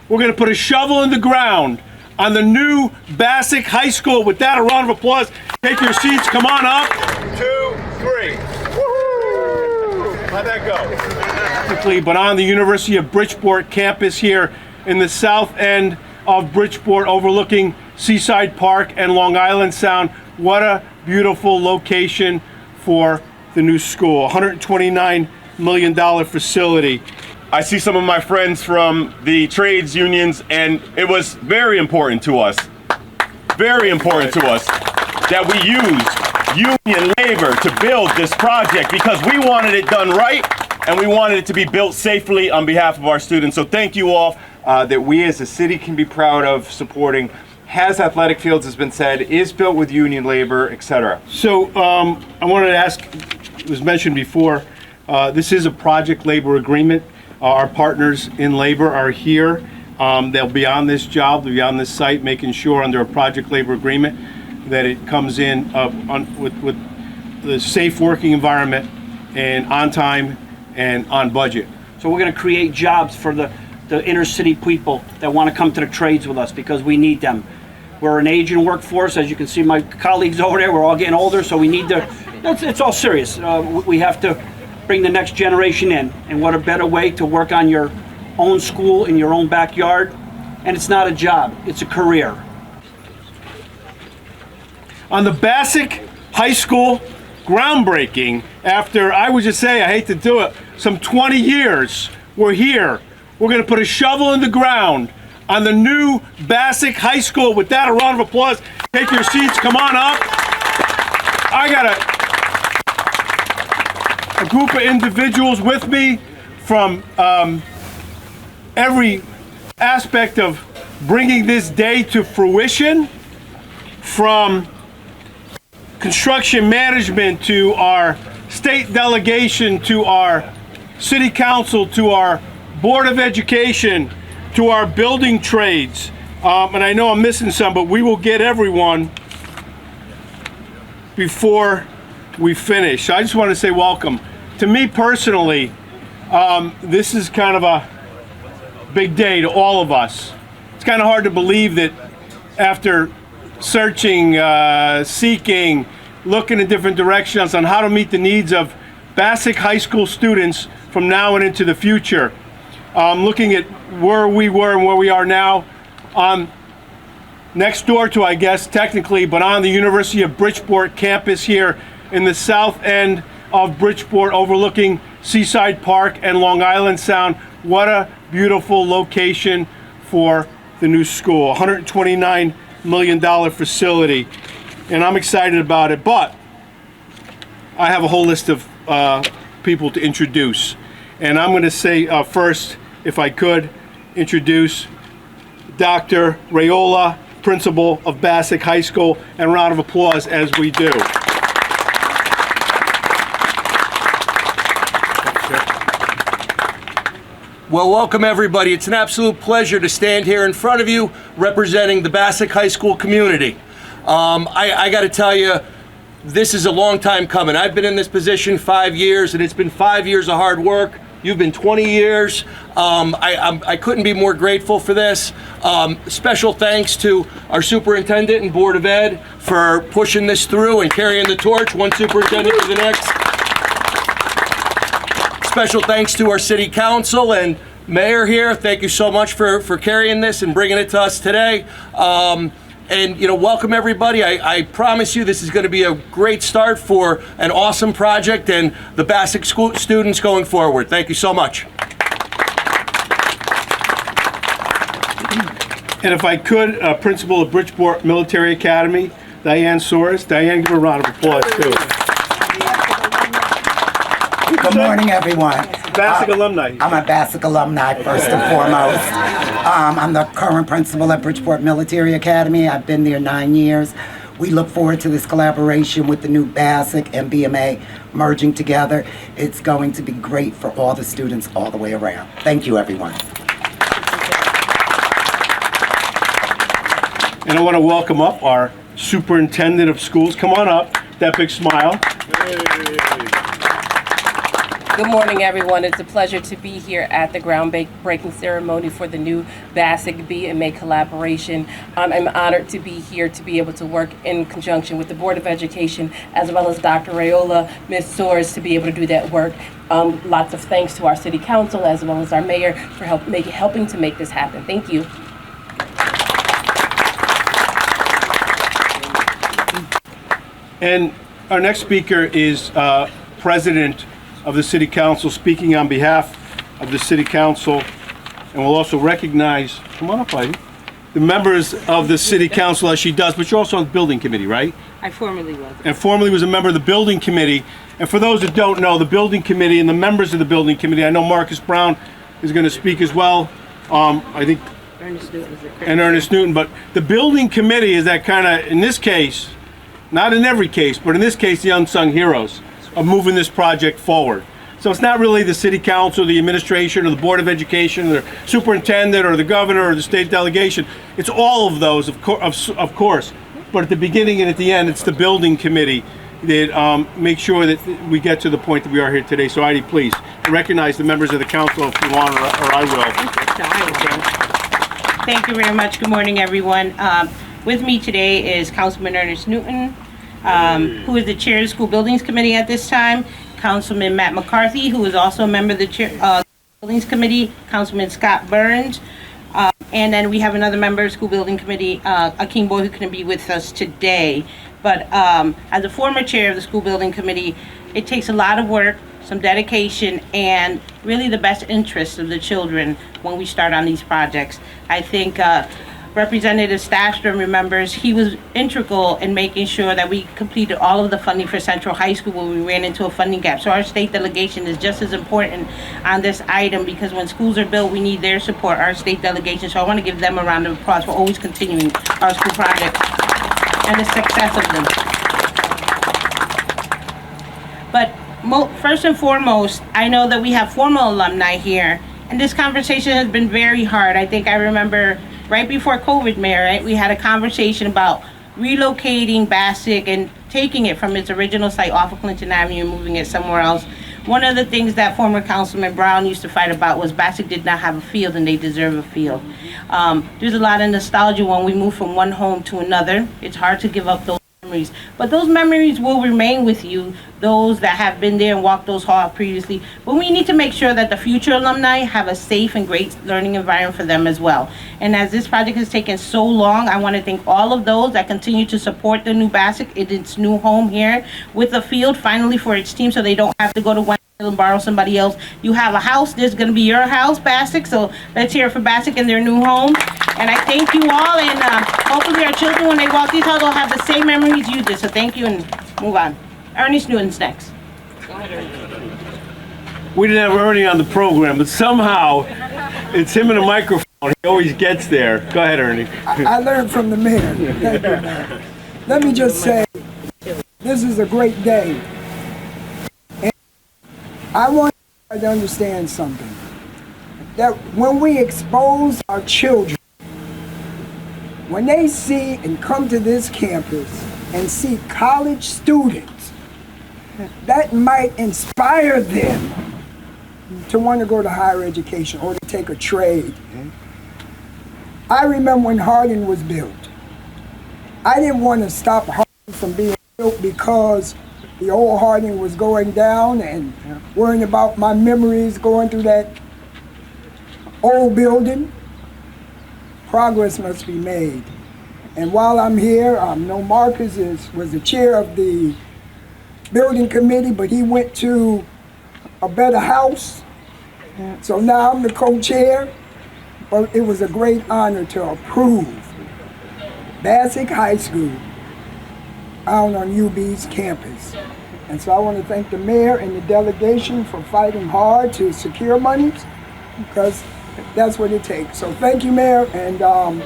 we're going to put a shovel in the ground on the new Bassick High School. With that, a round of applause. Take your seats. Come on up. 2, 3. Woo-hoo! How'd that go? But on the University of Bridgeport campus here in the south end of Bridgeport, overlooking Seaside Park and Long Island Sound. What a beautiful location for the new school. $129 million facility. I see some of my friends from the trades unions, and it was very important to us that we used union labor to build this project because we wanted it done right and we wanted it to be built safely on behalf of our students. So thank you all. That we as a city can be proud of supporting, has athletic fields, has been said, is built with union labor, etc. So I wanted to ask, it was mentioned before, this is a project labor agreement. Our partners in labor are here. They'll be on this job, they'll be on this site, making sure under a project labor agreement that it comes in with the safe working environment and on time and on budget. So we're going to create jobs for the inner city people that want to come to the trades with us because we need them. We're an aging workforce. As you can see, my colleagues over there, we're all getting older, so we need to, it's all serious. We have to bring the next generation in, and what a better way to work on your own school in your own backyard. And it's not a job, it's a career. On the Bassick High School groundbreaking, after, I would just say, I hate to do it, some 20 years, we're here. We're going to put a shovel in the ground on the new Bassick High School. With that, a round of applause. Take your seats. Come on up. I got a group of individuals with me from every aspect of bringing this day to fruition, from construction management to our state delegation to our city council to our Board of Education to our building trades. And I know I'm missing some, but we will get everyone before we finish. So I just want to say welcome. To me personally, this is kind of a big day to all of us. It's kind of hard to believe that after searching, seeking, looking in different directions on how to meet the needs of Bassick High School students from now and into the future, looking at where we were and where we are now, next door to, I guess, technically, but on the University of Bridgeport campus here in the south end of Bridgeport, overlooking Seaside Park and Long Island Sound. What a beautiful location for the new school. $129 million facility, and I'm excited about it, but I have a whole list of people to introduce. And I'm going to say first, if I could, introduce Dr. Rayola, principal of Bassick High School, and a round of applause as we do. Well, welcome everybody. It's an absolute pleasure to stand here in front of you representing the Bassick High School community. I got to tell you, this is a long time coming. I've been in this position 5 years, and it's been 5 years of hard work. You've been 20 years. I couldn't be more grateful for this. Special thanks to our superintendent and Board of Ed for pushing this through and carrying the torch, one superintendent to the next. Special thanks to our city council and mayor here. Thank you so much for carrying this and bringing it to us today. And, welcome everybody. I promise you this is going to be a great start for an awesome project and the Bassick School students going forward. Thank you so much. And if I could, principal of Bridgeport Military Academy, Diane Soros. Diane, give her a round of applause too. Good morning, everyone. Bassick alumni. I'm a Bassick alumni, first and foremost. I'm the current principal at Bridgeport Military Academy. I've been there 9 years. We look forward to this collaboration with the new Bassick and BMA merging together. It's going to be great for all the students all the way around. Thank you, everyone. And I want to welcome up our superintendent of schools. Come on up, that big smile. Good morning, everyone. It's a pleasure to be here at the groundbreaking ceremony for the new Bassick BMA collaboration. I'm honored to be here to be able to work in conjunction with the Board of Education as well as Dr. Rayola, Ms. Soares, to be able to do that work. Lots of thanks to our City Council as well as our Mayor for helping to make this happen. Thank you. And our next speaker is President of the City Council, speaking on behalf of the City Council. And we'll also recognize, come on up, Heidi, the members of the City Council as she does, but you're also on the Building Committee, right? I formerly was. And formerly was a member of the Building Committee. And for those that don't know, the Building Committee and the members of the Building Committee, I know Marcus Brown is going to speak as well. I think, Ernest Newton is the and Ernest Newton, but the Building Committee is that kind of, in this case, not in every case, but in this case, the unsung heroes of moving this project forward. So it's not really the City Council, the administration, or the Board of Education, or the superintendent, or the governor, or the state delegation. It's all of those, of course. But at the beginning and at the end, it's the Building Committee that make sure that we get to the point that we are here today. So Heidi, please recognize the members of the council if you want, or I will. Thank you very much. Good morning, everyone. With me today is Councilman Ernest Newton, who is the chair of the School Buildings Committee at this time, Councilman Matt McCarthy, who is also a member of the Buildings Committee, Councilman Scott Burns, and then we have another member of the School Building Committee, Akeem Boy, who couldn't be with us today. But as a former chair of the School Building Committee, it takes a lot of work, some dedication, and really the best interest of the children when we start on these projects. I think Representative Staffstrom remembers he was integral in making sure that we completed all of the funding for Central High School when we ran into a funding gap. So our state delegation is just as important on this item, because when schools are built, we need their support, our state delegation. So I want to give them a round of applause for always continuing our school projects and the success of them. But first and foremost, I know that we have former alumni here, and this conversation has been very hard. I think I remember right before COVID, Mayor, right, we had a conversation about relocating Bassick and taking it from its original site off of Clinton Avenue and moving it somewhere else. One of the things that former Councilman Brown used to fight about was Bassick did not have a field and they deserve a field. There's a lot of nostalgia when we move from one home to another. It's hard to give up those memories, but those memories will remain with you, those that have been there and walked those halls previously. But we need to make sure that the future alumni have a safe and great learning environment for them as well. And as this project has taken so long, I want to thank all of those that continue to support the new Bassick in its new home here with a field finally for its team, so they don't have to go to one and borrow somebody else. You have a house, there's going to be your house, Bassick, so let's hear it for Bassick in their new home. And I thank you all, and hopefully our children, when they walk these halls, will have the same memories you did. So thank you, and move on. Ernest Newton's next. We didn't have Ernie on the program, but somehow it's him and a microphone. He always gets there. Go ahead, Ernie. I learned from the mayor. Thank you, Mayor. Let me just say, this is a great day. And I want you to understand something. That when we expose our children, when they see and come to this campus and see college students, that might inspire them to want to go to higher education or to take a trade. I remember when Harding was built. I didn't want to stop Harding from being built because the old Harding was going down and worrying about my memories going through that old building. Progress must be made. And while I'm here, I know Marcus was the chair of the building committee, but he went to a better house. So now I'm the co-chair. But it was a great honor to approve Bassick High School out on UB's campus. And so I want to thank the mayor and the delegation for fighting hard to secure monies, because that's what it takes. So thank you, Mayor, and I'm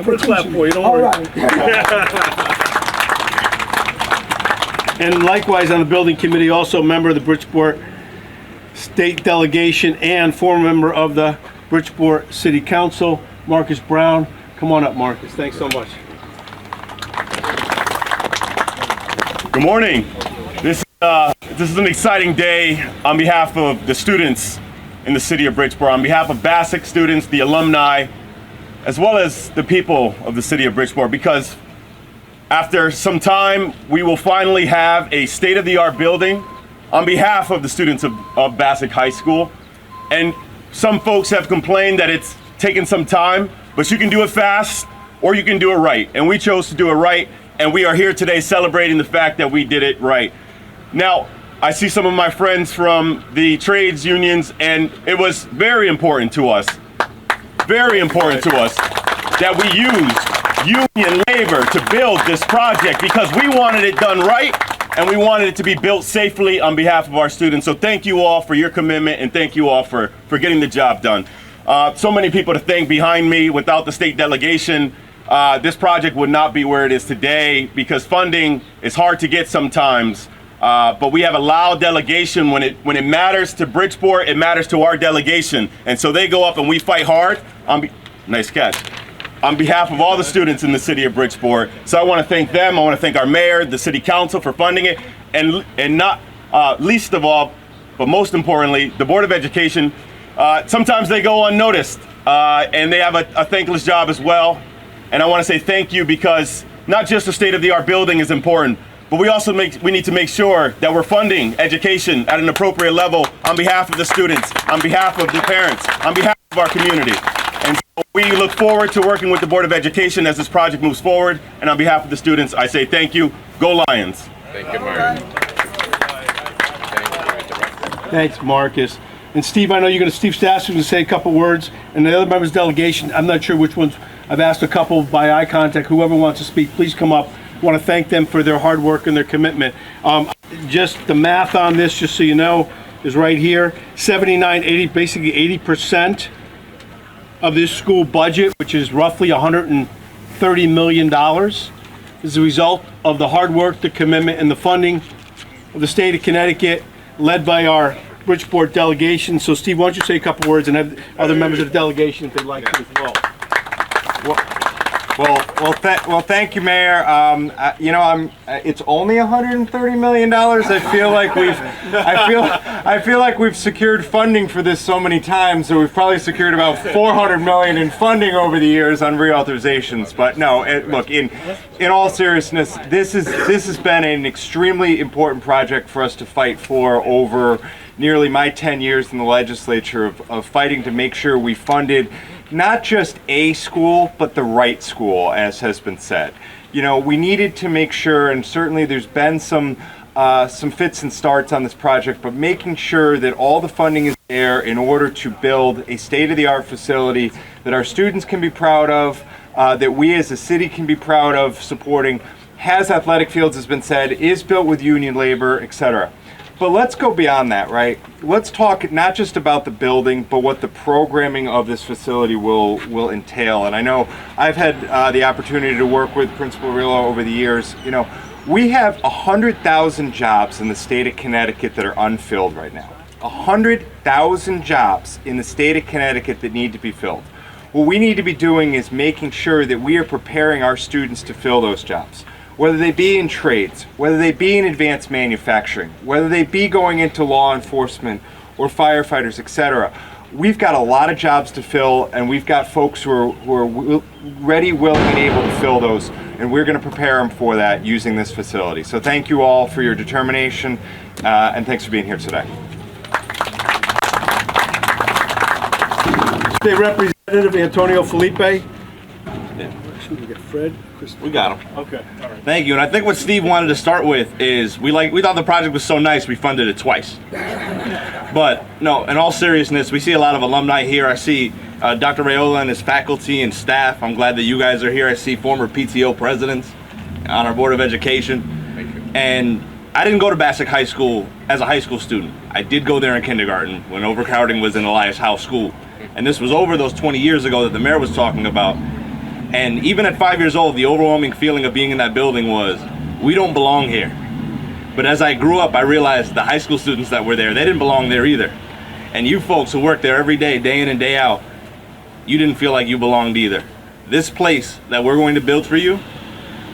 going to clap for you, don't worry. All right. And likewise on the building committee, also a member of the Bridgeport State Delegation and former member of the Bridgeport City Council, Marcus Brown. Come on up, Marcus. Thanks so much. Good morning. This is This is an exciting day on behalf of the students in the city of Bridgeport, on behalf of Bassick students, the alumni, as well as the people of the city of Bridgeport, because after some time, we will finally have a state-of-the-art building on behalf of the students of Bassick High School. And some folks have complained that it's taken some time, but you can do it fast or you can do it right. And we chose to do it right, and we are here today celebrating the fact that we did it right. Now, I see some of my friends from the trades unions, and it was very important to us that we used union labor to build this project because we wanted it done right and we wanted it to be built safely on behalf of our students. So thank you all for your commitment, and thank you all for getting the job done. So many people to thank behind me. Without the state delegation, this project would not be where it is today because funding is hard to get sometimes. But we have a loud delegation. When it matters to Bridgeport, it matters to our delegation. And so they go up and we fight hard. Nice catch. On behalf of all the students in the city of Bridgeport. So I want to thank them. I want to thank our mayor, the city council for funding it. And not least of all, but most importantly, the Board of Education. Sometimes they go unnoticed and they have a thankless job as well. And I want to say thank you because not just the state-of-the-art building is important, but we need to make sure that we're funding education at an appropriate level on behalf of the students, on behalf of the parents, on behalf of our community. And so we look forward to working with the Board of Education as this project moves forward. And on behalf of the students, I say thank you. Go Lions. Thank you, Mark. Thanks, Marcus. And Steve, I know Steve Stass is going to say a couple words, and the other members of the delegation, I'm not sure which ones. I've asked a couple by eye contact. Whoever wants to speak, please come up. I want to thank them for their hard work and their commitment. Just the math on this, just so you know, is right here. 79, 80, basically 80% of this school budget, which is roughly $130 million, is a result of the hard work, the commitment, and the funding of the state of Connecticut, led by our Bridgeport delegation. So Steve, why don't you say a couple words and have other members of the delegation if they'd like to as well. Well, thank you, Mayor. It's only $130 million. I feel like we've secured funding for this so many times, so we've probably secured about $400 million in funding over the years on reauthorizations. But no, look, in all seriousness, this has been an extremely important project for us to fight for over nearly my 10 years in the legislature of fighting to make sure we funded not just a school, but the right school, as has been said. We needed to make sure, and certainly there's been some fits and starts on this project, but making sure that all the funding is there in order to build a state-of-the-art facility that our students can be proud of, that we as a city can be proud of supporting, has athletic fields, has been said, is built with union labor, etc. But let's go beyond that, right? Let's talk not just about the building, but what the programming of this facility will entail. And I know I've had the opportunity to work with Principal Rillo over the years. We have 100,000 jobs in the state of Connecticut that are unfilled right now. 100,000 jobs in the state of Connecticut that need to be filled. What we need to be doing is making sure that we are preparing our students to fill those jobs. Whether they be in trades, whether they be in advanced manufacturing, whether they be going into law enforcement or firefighters, etc. We've got a lot of jobs to fill, and we've got folks who are ready, willing, and able to fill those, and we're going to prepare them for that using this facility. So thank you all for your determination, and thanks for being here today. State Representative Antonio Felipe. We got Fred. We got him. Okay. All right. Thank you. And I think what Steve wanted to start with is we thought the project was so nice we funded it twice. But no, in all seriousness, we see a lot of alumni here. I see Dr. Rayola and his faculty and staff. I'm glad that you guys are here. I see former PTO presidents on our Board of Education. Thank you. And I didn't go to Bassick High School as a high school student. I did go there in kindergarten when overcrowding was in Elias House School. And this was over those 20 years ago that the mayor was talking about. And even at 5 years old, the overwhelming feeling of being in that building was, we don't belong here. But as I grew up, I realized the high school students that were there, they didn't belong there either. And you folks who work there every day in and day out, you didn't feel like you belonged either. This place that we're going to build for you,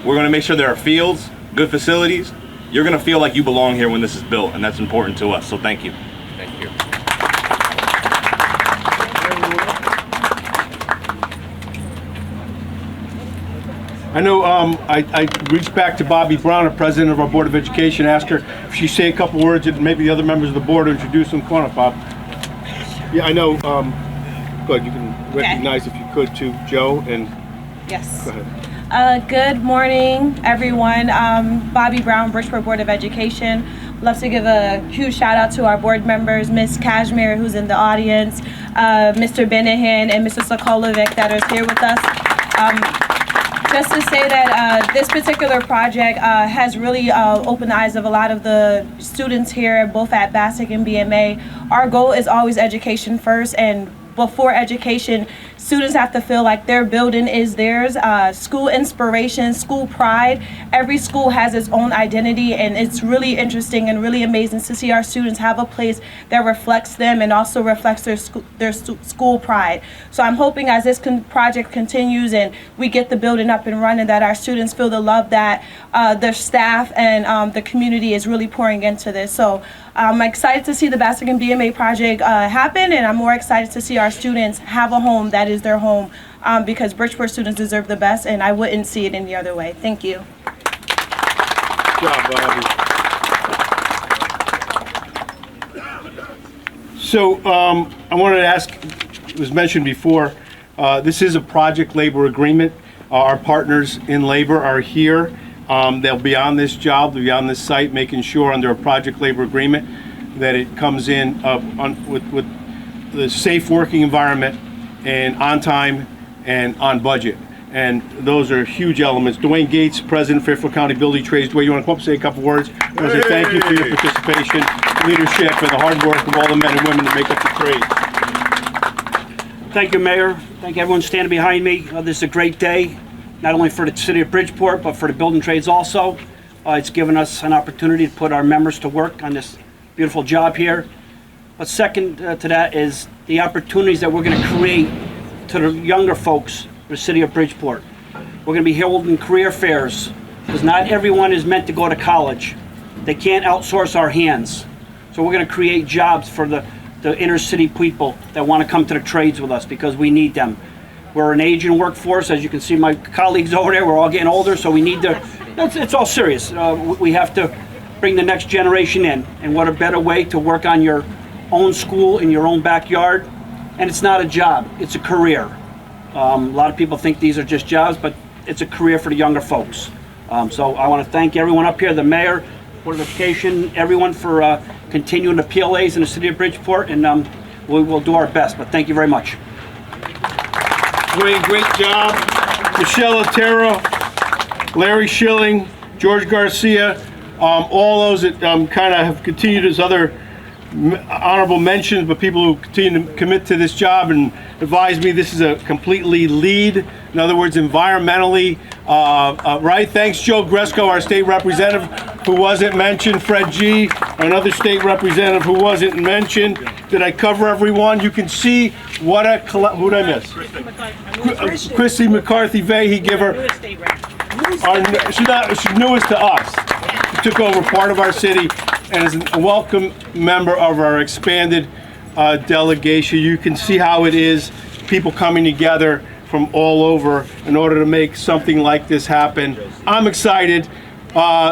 we're going to make sure there are fields, good facilities, you're gonna feel like you belong here when this is built, and that's important to us. So thank you. Thank you. I know I reached back to Bobby Brown, the president of our Board of Education, asked her if she'd say a couple words and maybe the other members of the board to introduce them. Come on up, Bob. Yeah, I know. Go ahead, you can recognize if you could to Joe and Yes. go ahead. Good morning, everyone. Bobby Brown, Bridgeport Board of Education. Love to give a huge shout out to our board members, Ms. Kashmir, who's in the audience, Mr. Benahan, and Mr. Sokolovic that is here with us. Just to say that this particular project has really opened the eyes of a lot of the students here, both at Bassick and BMA. Our goal is always education first, and before education, students have to feel like their building is theirs. School inspiration, school pride. Every school has its own identity, and it's really interesting and really amazing to see our students have a place that reflects them and also reflects their school pride. So I'm hoping as this project continues and we get the building up and running, that our students feel the love that their staff and the community is really pouring into this. So I'm excited to see the Bassick and BMA project happen, and I'm more excited to see our students have a home that is their home, because Bridgeport students deserve the best, and I wouldn't see it any other way. Thank you. Good job, Bobby. So I wanted to ask, it was mentioned before, this is a project labor agreement. Our partners in labor are here. They'll be on this job, they'll be on this site, making sure under a project labor agreement that it comes in with the safe working environment and on time and on budget. And those are huge elements. Dwayne Gates, President, Fairfield County Building Trades. Dwayne, you want to come up and say a couple words? I want to say thank you for your participation, leadership, and the hard work of all the men and women that make up the trade. Thank you, Mayor. Thank everyone standing behind me. This is a great day, not only for the city of Bridgeport, but for the building trades also. It's given us an opportunity to put our members to work on this beautiful job here. But second to that is the opportunities that we're going to create to the younger folks of the city of Bridgeport. We're going to be holding career fairs, because not everyone is meant to go to college. They can't outsource our hands. So we're going to create jobs for the inner city people that want to come to the trades with us, because we need them. We're an aging workforce. As you can see, my colleagues over there, we're all getting older, so we need to, it's all serious. We have to bring the next generation in, and what a better way to work on your own school in your own backyard. And it's not a job, it's a career. A lot of people think these are just jobs, but it's a career for the younger folks. So I want to thank everyone up here, the mayor, Board of Education, everyone for continuing the PLAs in the city of Bridgeport, and we will do our best, but thank you very much. Dwayne, great job. Michelle Otero, Larry Schilling, George Garcia, all those that kind of have continued as other honorable mentions, but people who continue to commit to this job and advise me this is a completely LEED, in other words, environmentally right. Thanks, Joe Gresco, our state representative, who wasn't mentioned. Fred G., another state representative who wasn't mentioned. Did I cover everyone? You can see what a, who did I miss? Christy McCarthy Vahey, give her, she's newest to us. She took over part of our city and is a welcome member of our expanded delegation. You can see how it is, people coming together from all over in order to make something like this happen. I'm excited.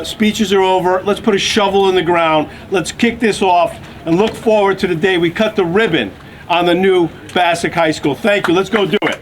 Speeches are over. Let's put a shovel in the ground. Let's kick this off and look forward to the day we cut the ribbon on the new Bassick High School. Thank you. Let's go do it.